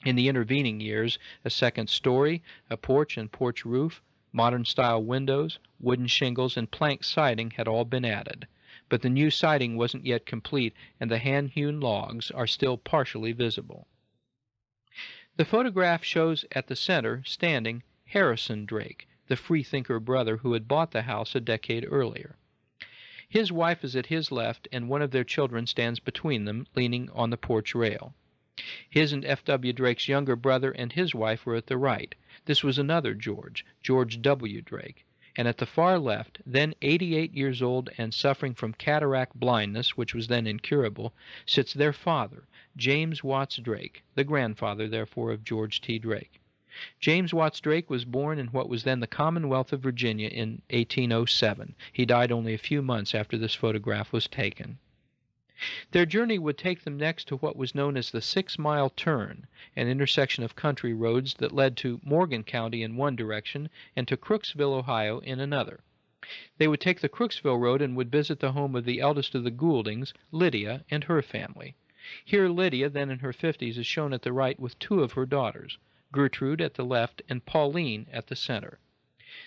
In the intervening years, a second story, a porch and porch roof, modern-style windows, wooden shingles, and plank siding had all been added, but the new siding wasn't yet complete, and the hand-hewn logs are still partially visible. The photograph shows at the center, standing, Harrison Drake, the freethinker brother who had bought the house a decade earlier. His wife is at his left, and one of their children stands between them, leaning on the porch rail. His and F. W. Drake's younger brother and his wife were at the right. This was another George, George W. Drake. And at the far left, then 88 years old and suffering from cataract blindness, which was then incurable, sits their father, James Watts Drake, the grandfather, therefore, of George T. Drake. James Watts Drake was born in what was then the Commonwealth of Virginia in 1807. He died only a few months after this photograph was taken. Their journey would take them next to what was known as the 6-Mile Turn, an intersection of country roads that led to Morgan County in one direction and to Crooksville, Ohio, in another. They would take the Crooksville Road and would visit the home of the eldest of the Gouldings, Lydia, and her family. Here Lydia, then in her 50s, is shown at the right with two of her daughters, Gertrude at the left and Pauline at the center.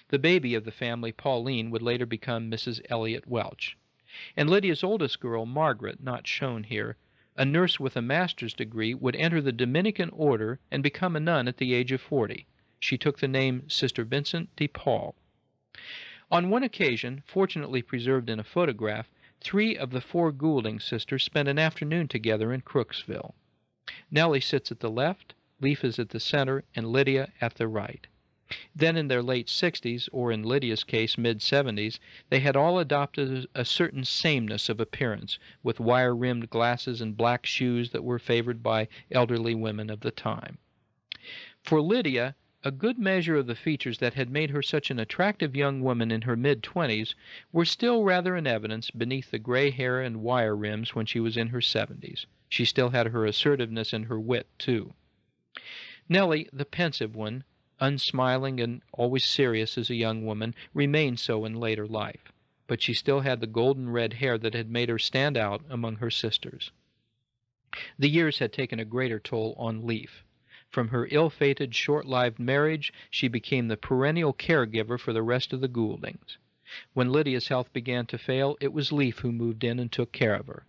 The baby of the family, Pauline, would later become Mrs. Elliott Welch. And Lydia's oldest girl, Margaret, not shown here, a nurse with a master's degree, would enter the Dominican order and become a nun at the age of 40. She took the name Sister Vincent de Paul. On one occasion, fortunately preserved in a photograph, 3 of the 4 Goulding sisters spent an afternoon together in Crooksville. Nellie sits at the left, Leaf is at the center, and Lydia at the right. Then in their late 60s, or in Lydia's case mid-70s, they had all adopted a certain sameness of appearance, with wire-rimmed glasses and black shoes that were favored by elderly women of the time. For Lydia, a good measure of the features that had made her such an attractive young woman in her mid-20s were still rather in evidence beneath the gray hair and wire rims when she was in her 70s. She still had her assertiveness and her wit, too. Nellie, the pensive one, unsmiling and always serious as a young woman, remained so in later life, but she still had the golden red hair that had made her stand out among her sisters. The years had taken a greater toll on Leaf. From her ill-fated, short-lived marriage, she became the perennial caregiver for the rest of the Gouldings. When Lydia's health began to fail, it was Leaf who moved in and took care of her.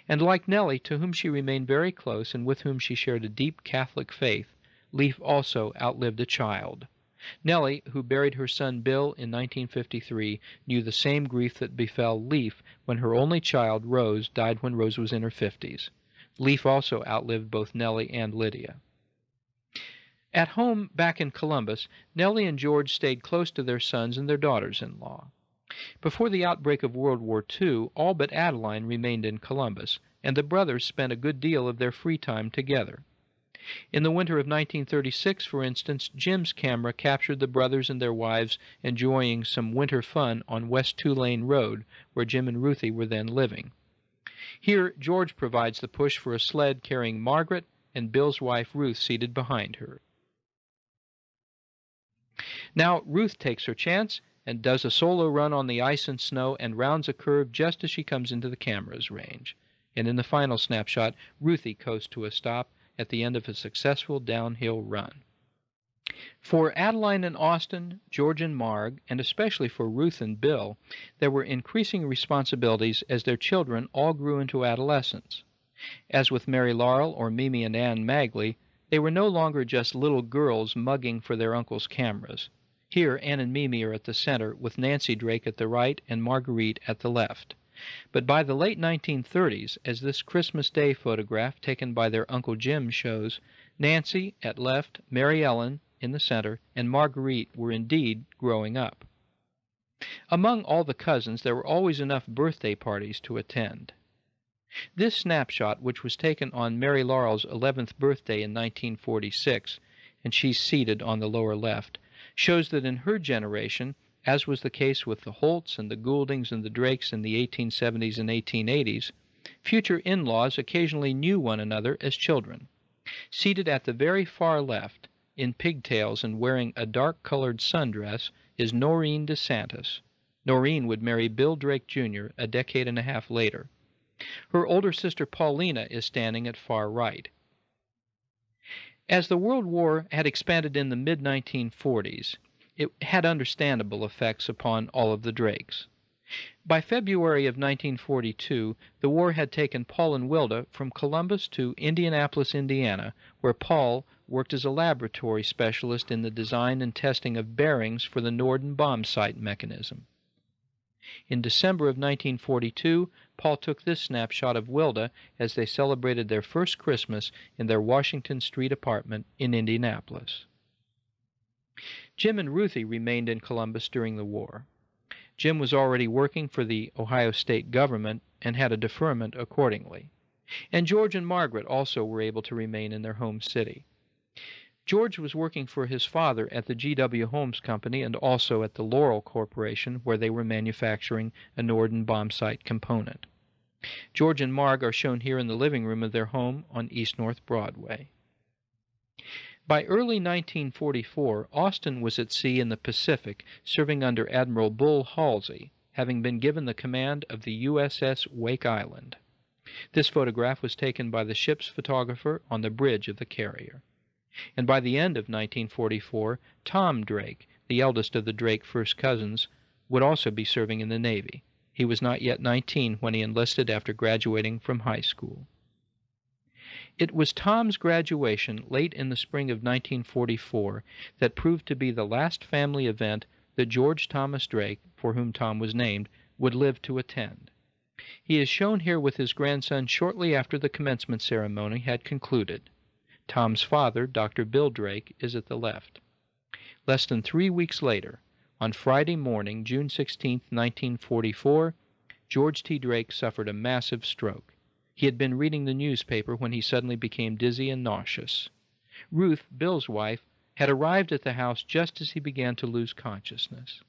And like Nellie, to whom she remained very close and with whom she shared a deep Catholic faith, Leaf also outlived a child. Nellie, who buried her son Bill in 1953, knew the same grief that befell Leaf when her only child, Rose, died when Rose was in her 50s. Leaf also outlived both Nellie and Lydia. At home back in Columbus, Nellie and George stayed close to their sons and their daughters-in-law. Before the outbreak of World War II, all but Adeline remained in Columbus, and the brothers spent a good deal of their free time together. In the winter of 1936, for instance, Jim's camera captured the brothers and their wives enjoying some winter fun on West Tulane Road, where Jim and Ruthie were then living. Here, George provides the push for a sled carrying Margaret and Bill's wife Ruth seated behind her. Now Ruth takes her chance and does a solo run on the ice and snow and rounds a curve just as she comes into the camera's range. And in the final snapshot, Ruthie coasts to a stop at the end of a successful downhill run. For Adeline and Austin, George and Marg, and especially for Ruth and Bill, there were increasing responsibilities as their children all grew into adolescence. As with Mary Laurel or Mimi and Ann Magley, they were no longer just little girls mugging for their uncle's cameras. Here, Ann and Mimi are at the center, with Nancy Drake at the right and Marguerite at the left. But by the late 1930s, as this Christmas Day photograph taken by their Uncle Jim shows, Nancy at left, Mary Ellen in the center, and Marguerite were indeed growing up. Among all the cousins, there were always enough birthday parties to attend. This snapshot, which was taken on Mary Laurel's 11th birthday in 1946, and she's seated on the lower left, shows that in her generation, as was the case with the Holts and the Gouldings and the Drakes in the 1870s and 1880s, future in-laws occasionally knew one another as children. Seated at the very far left, in pigtails and wearing a dark-colored sundress, is Noreen DeSantis. Noreen would marry Bill Drake, Jr. a decade and a half later. Her older sister Paulina is standing at far right. As the World War had expanded in the mid-1940s, it had understandable effects upon all of the Drakes. By February of 1942, the war had taken Paul and Wilda from Columbus to Indianapolis, Indiana, where Paul worked as a laboratory specialist in the design and testing of bearings for the Norden bomb sight mechanism. In December of 1942, Paul took this snapshot of Wilda as they celebrated their first Christmas in their Washington Street apartment in Indianapolis. Jim and Ruthie remained in Columbus during the war. Jim was already working for the Ohio state government and had a deferment accordingly. And George and Margaret also were able to remain in their home city. George was working for his father at the G.W. Holmes Company and also at the Laurel Corporation, where they were manufacturing a Norden bomb sight component. George and Marg are shown here in the living room of their home on East North Broadway. By early 1944, Austin was at sea in the Pacific, serving under Admiral Bull Halsey, having been given the command of the USS Wake Island. This photograph was taken by the ship's photographer on the bridge of the carrier. And by the end of 1944, Tom Drake, the eldest of the Drake first cousins, would also be serving in the Navy. He was not yet 19 when he enlisted after graduating from high school. It was Tom's graduation late in the spring of 1944 that proved to be the last family event that George Thomas Drake, for whom Tom was named, would live to attend. He is shown here with his grandson shortly after the commencement ceremony had concluded. Tom's father, Dr. Bill Drake, is at the left. Less than 3 weeks later, on Friday morning, June 16, 1944, George T. Drake suffered a massive stroke. He had been reading the newspaper when he suddenly became dizzy and nauseous. Ruth, Bill's wife, had arrived at the house just as he began to lose consciousness.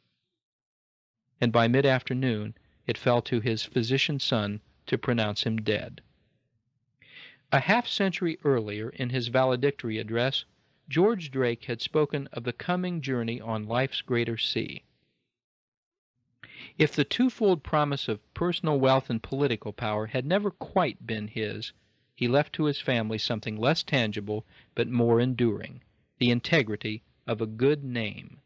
And by mid-afternoon, it fell to his physician son to pronounce him dead. A half-century earlier, in his valedictory address, George Drake had spoken of the coming journey on life's greater sea. If the twofold promise of personal wealth and political power had never quite been his, he left to his family something less tangible but more enduring, the integrity of a good name.